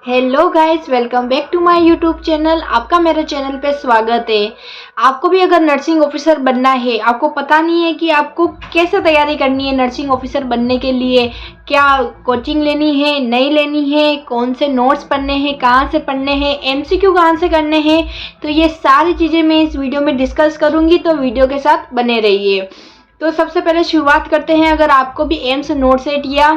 Hello guys, welcome back to my YouTube channel. आपका मेरे channel पे स्वागत है। आपको भी अगर नर्सिंग ऑफिसर बनना है, आपको पता नहीं है कि आपको कैसे तैयारी करनी है नर्सिंग ऑफिसर बनने के लिए, क्या कोचिंग लेनी है नहीं लेनी है, कौन से नोट्स पढ़ने हैं, कहाँ से पढ़ने हैं, एमसीक्यू कहाँ से करने हैं, तो ये सारी चीज़ें मैं इस वीडियो में डिस्कस करूँगी, तो वीडियो के साथ बने रहिए। तो सबसे पहले शुरुआत करते हैं। अगर आपको भी एम्स नोट सेट या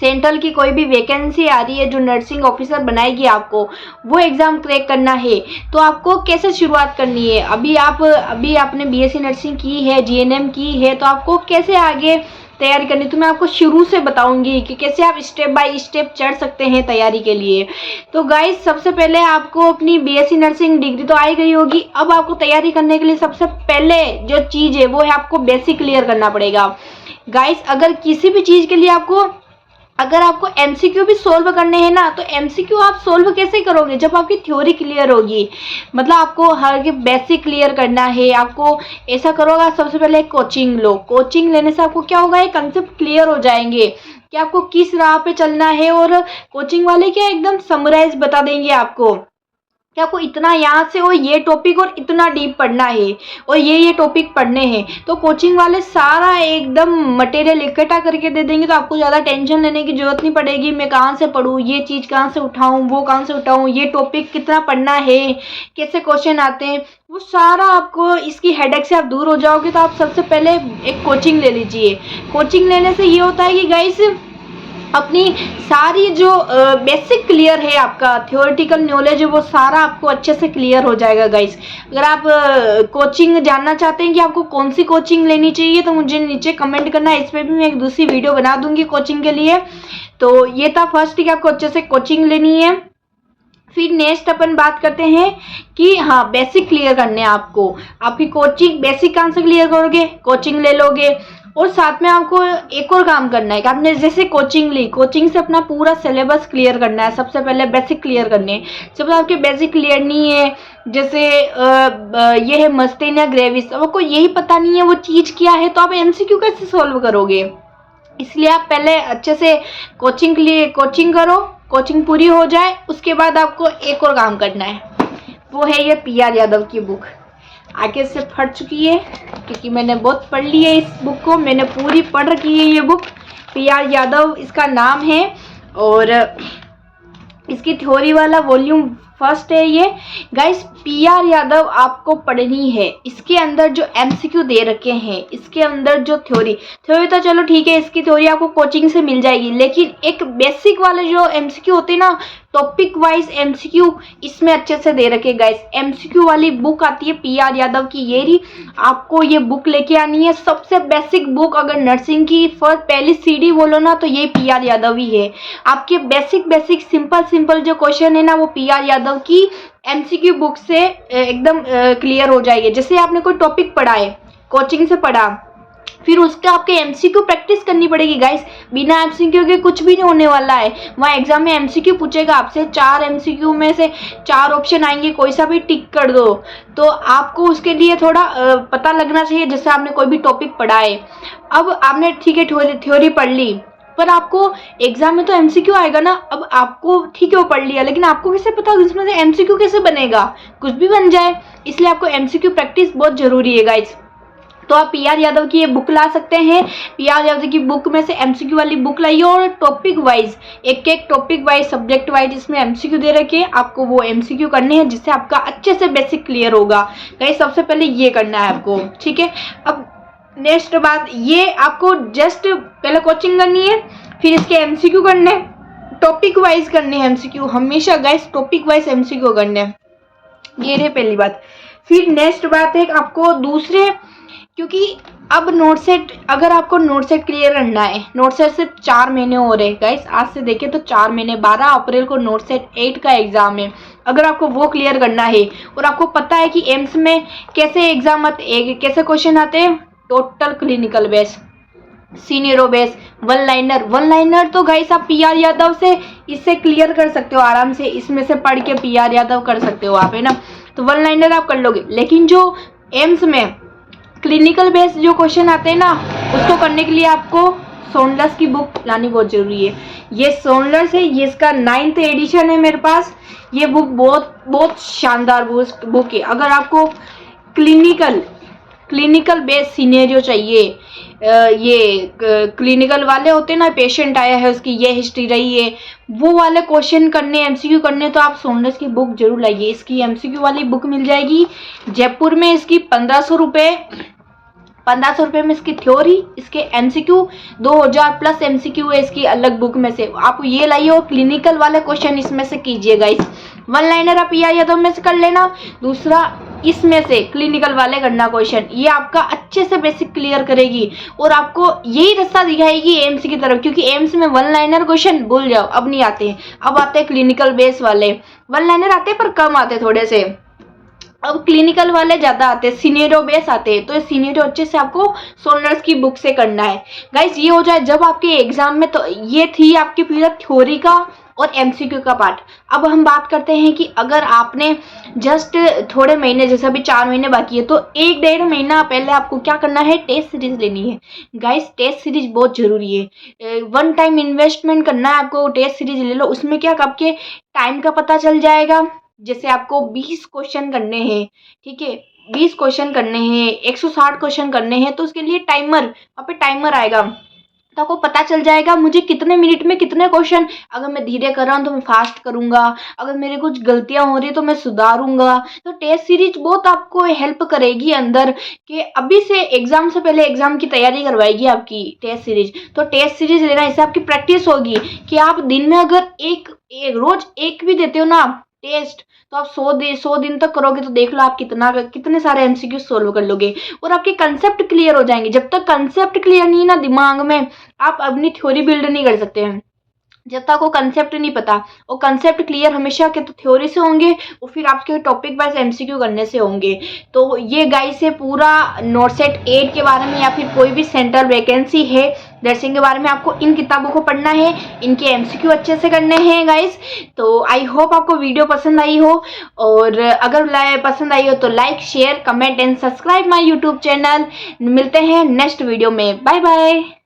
सेंट्रल की कोई भी वैकेंसी आ रही है जो नर्सिंग ऑफिसर बनाएगी, आपको वो एग्ज़ाम क्रैक करना है, तो आपको कैसे शुरुआत करनी है। अभी आपने बीएससी नर्सिंग की है, जीएनएम की है, तो आपको कैसे आगे तैयारी करनी, तो मैं आपको शुरू से बताऊंगी कि कैसे आप स्टेप बाय स्टेप चढ़ सकते हैं तैयारी के लिए। तो गाइस, सबसे पहले आपको अपनी बीएससी नर्सिंग डिग्री तो आई गई होगी। अब आपको तैयारी करने के लिए सबसे पहले जो चीज़ है वो है आपको बेसिक क्लियर करना पड़ेगा। गाइस, अगर किसी भी चीज़ के लिए अगर आपको एमसीक्यू भी सोल्व करने हैं ना, तो एमसीक्यू आप सोल्व कैसे करोगे जब आपकी थ्योरी क्लियर होगी। मतलब आपको हर के बेसिक क्लियर करना है। आपको ऐसा करोगा, सबसे पहले कोचिंग लो। कोचिंग लेने से आपको क्या होगा, ये कंसेप्ट क्लियर हो जाएंगे कि आपको किस राह पे चलना है, और कोचिंग वाले क्या एकदम समराइज बता देंगे आपको कि आपको इतना यहाँ से और ये टॉपिक और इतना डीप पढ़ना है और ये टॉपिक पढ़ने हैं। तो कोचिंग वाले सारा एकदम मटेरियल इकट्ठा करके दे देंगे, तो आपको ज़्यादा टेंशन लेने की जरूरत नहीं पड़ेगी। मैं कहाँ से पढूं, ये चीज़ कहाँ से उठाऊं, वो कहाँ से उठाऊं, ये टॉपिक कितना पढ़ना है, कैसे क्वेश्चन आते हैं, वो सारा आपको इसकी हेडेक से आप दूर हो जाओगे। तो आप सबसे पहले एक कोचिंग ले लीजिए। कोचिंग लेने से ये होता है कि गाइस, अपनी सारी जो बेसिक क्लियर है, आपका थ्योरेटिकल नॉलेज है वो सारा आपको अच्छे से क्लियर हो जाएगा। गाइस, अगर आप कोचिंग जानना चाहते हैं कि आपको कौन सी कोचिंग लेनी चाहिए, तो मुझे नीचे कमेंट करना। इस पर भी मैं एक दूसरी वीडियो बना दूंगी कोचिंग के लिए। तो ये था फर्स्ट कि आपको अच्छे से कोचिंग लेनी है। फिर नेक्स्ट अपन बात करते हैं कि हाँ, बेसिक क्लियर करने हैं आपको। आपकी कोचिंग बेसिक कहाँ से क्लियर करोगे, कोचिंग ले लोगे, और साथ में आपको एक और काम करना है कि आपने जैसे कोचिंग ली, कोचिंग से अपना पूरा सिलेबस क्लियर करना है। सबसे पहले बेसिक क्लियर करने हैं। जब आपके बेसिक क्लियर नहीं है, जैसे ये है मस्टेनिया ग्रेविस, अब आपको यही पता नहीं है वो चीज़ क्या है, तो आप एमसीक्यू कैसे सॉल्व करोगे। इसलिए आप पहले अच्छे से कोचिंग करो। कोचिंग पूरी हो जाए, उसके बाद आपको एक और काम करना है, वो है ये पीआर यादव की बुक। आगे से फट चुकी है क्योंकि मैंने बहुत पढ़ ली है इस बुक को, मैंने पूरी पढ़ रखी है ये बुक। पीआर यादव इसका नाम है, और इसकी थ्योरी वाला वॉल्यूम फर्स्ट है ये। गाइस, पीआर यादव आपको पढ़नी है। इसके अंदर जो एमसीक्यू दे रखे हैं, इसके अंदर जो थ्योरी तो चलो ठीक है, इसकी थ्योरी आपको कोचिंग से मिल जाएगी, लेकिन एक बेसिक वाले जो एमसीक्यू होते हैं ना, टॉपिक वाइज एमसीक्यू, इसमें अच्छे से दे रखे। गाइस, एमसीक्यू वाली बुक आती है पीआर यादव की, ये रही। आपको ये बुक लेके आनी है। सबसे बेसिक बुक अगर नर्सिंग की फर्स्ट पहली सीडी बोलो ना, तो ये पीआर यादव ही है। आपके बेसिक सिंपल जो क्वेश्चन है ना, वो पीआर यादव की एमसीक्यू बुक से एकदम क्लियर हो जाएगी। जैसे आपने कोई टॉपिक पढ़ा है, कोचिंग से पढ़ा, फिर उसका आपके एमसीक्यू प्रैक्टिस करनी पड़ेगी। गाइस, बिना एमसीक्यू के कुछ भी नहीं होने वाला है। वहाँ एग्जाम में एमसीक्यू पूछेगा आपसे, 4 एमसीक्यू में से 4 ऑप्शन आएंगे, कोई सा भी टिक कर दो। तो आपको उसके लिए थोड़ा पता लगना चाहिए, जैसे आपने कोई भी टॉपिक पढ़ा है। अब आपने ठीक है थ्योरी पढ़ ली, पर आपको एग्जाम में तो एमसीक्यू आएगा ना। अब आपको ठीक है वो पढ़ लिया, लेकिन आपको कैसे पता इसमें से एमसीक्यू कैसे बनेगा, कुछ भी बन जाए। इसलिए आपको एमसीक्यू प्रैक्टिस बहुत जरूरी है गाइस। तो आप पीआर यादव की ये बुक ला सकते हैं। पीआर यादव की बुक में से एमसीक्यू वाली बुक लाइए, और टॉपिक वाइज एक टॉपिक वाइज, सब्जेक्ट वाइज इसमें एमसीक्यू दे रखे, आपको वो एमसीक्यू करने हैं, जिससे आपका अच्छे से बेसिक क्लियर होगा। गाइस, सबसे पहले ये करना है आपको, ठीक है। अब नेक्स्ट बात, ये आपको जस्ट पहले कोचिंग करनी है, फिर इसके एमसीक्यू करने, टॉपिक वाइज करने हैं एमसीक्यू हमेशा। गाइस, टॉपिक वाइज एमसीक्यू करने हैं, ये रही पहली बात। फिर नेक्स्ट बात है आपको दूसरे, क्योंकि अब नोट सेट, अगर आपको नोट सेट क्लियर करना है, नोट सेट से 4 महीने हो रहे हैं गाइस। आज से देखें तो 4 महीने, 12 अप्रैल को नोट सेट 8 का एग्जाम है। अगर आपको वो क्लियर करना है, और आपको पता है कि एम्स में कैसे एग्जाम आते, कैसे क्वेश्चन आते हैं, total clinical base, scenario base, one liner तो गाइस आप पीआर यादव से इससे क्लियर कर सकते हो आराम से। इसमें से पढ़ के पीआर यादव कर सकते हो आप, है ना। तो वन लाइनर आप कर लोगे, लेकिन जो एम्स में क्लिनिकल बेस्ड जो क्वेश्चन आते हैं ना, उसको करने के लिए आपको सोनलस की बुक लानी बहुत जरूरी है। ये सोनलस है, ये इसका 9th एडिशन है मेरे पास। ये बुक बहुत बहुत शानदार बुक है। अगर आपको क्लिनिकल बेस्ड सिनेरियो चाहिए, ये क्लिनिकल वाले होते हैं ना, पेशेंट आया है उसकी ये हिस्ट्री रही है, वो वाले क्वेश्चन करने, एमसीक्यू करने, तो आप सोनलस की बुक जरूर लाइए। इसकी एमसीक्यू वाली बुक मिल जाएगी जयपुर में। इसकी 1500 रुपये में इसकी थ्योरी, इसके एमसीक्यू 2000 प्लस एमसीक्यू है इसकी अलग बुक में से। आप ये लाइए और क्लिनिकल वाले क्वेश्चन इसमें से कीजिएगा। इस वन लाइनर आप या तो में से कर लेना, दूसरा इसमें से क्लिनिकल वाले करना क्वेश्चन। ये आपका अच्छे से बेसिक क्लियर करेगी और आपको यही रास्ता दिखाएगी एम्स की तरफ, क्योंकि एम्स में वन लाइनर क्वेश्चन भूल जाओ, अब नहीं आते हैं। अब आते हैं क्लिनिकल बेस वाले। वन लाइनर आते हैं पर कम आते थोड़े से, अब क्लिनिकल वाले ज्यादा आते हैं, सीनियरो बेस आते हैं। तो ये सीनियरो अच्छे से आपको सोनलस की बुक से करना है गाइस। ये हो जाए जब आपके एग्जाम में। तो ये थी आपकी पूरा थ्योरी का और एमसीक्यू का पार्ट। अब हम बात करते हैं कि अगर आपने जस्ट थोड़े महीने, जैसे अभी 4 महीने बाकी है, तो 1-1.5 महीना पहले आपको क्या करना है, टेस्ट सीरीज लेनी है गाइस। टेस्ट सीरीज बहुत जरूरी है, वन टाइम इन्वेस्टमेंट करना है आपको। टेस्ट सीरीज ले लो, उसमें क्या आपके टाइम का पता चल जाएगा। जैसे आपको 20 क्वेश्चन करने हैं, ठीक है, 20 क्वेश्चन करने हैं, 160 क्वेश्चन करने हैं, तो उसके लिए टाइमर, वहाँ पे टाइमर आएगा, तो आपको पता चल जाएगा मुझे कितने मिनट में कितने क्वेश्चन। अगर मैं धीरे कर रहा हूँ तो मैं फास्ट करूंगा, अगर मेरे कुछ गलतियां हो रही है तो मैं सुधारूंगा। तो टेस्ट सीरीज बहुत आपको हेल्प करेगी अंदर कि अभी से एग्जाम से पहले एग्जाम की तैयारी करवाएगी आपकी टेस्ट सीरीज। तो टेस्ट सीरीज लेना, इससे आपकी प्रैक्टिस होगी कि आप दिन में अगर एक रोज एक भी देते हो ना टेस्ट, तो आप 100 दिन तक करोगे, तो देख लो आप कितने सारे एमसीक्यू सोल्व कर लोगे और आपके कंसेप्ट क्लियर हो जाएंगे। जब तक कंसेप्ट क्लियर नहीं है ना दिमाग में, आप अपनी थ्योरी बिल्ड नहीं कर सकते हैं। जब तक वो कंसेप्ट नहीं पता, वो कंसेप्ट क्लियर हमेशा के तो थ्योरी से होंगे और फिर आपके टॉपिक वाइज एमसीक्यू करने से होंगे। तो ये गाइस है पूरा नोटसेट 8 के बारे में, या फिर कोई भी सेंट्रल वैकेंसी है नर्सिंग के बारे में, आपको इन किताबों को पढ़ना है, इनके एमसीक्यू अच्छे से करने हैं गाइस। तो आई होप आपको वीडियो पसंद आई हो, और अगर पसंद आई हो तो like, share, comment and subscribe my YouTube channel. मिलते हैं नेक्स्ट वीडियो में, बाय बाय।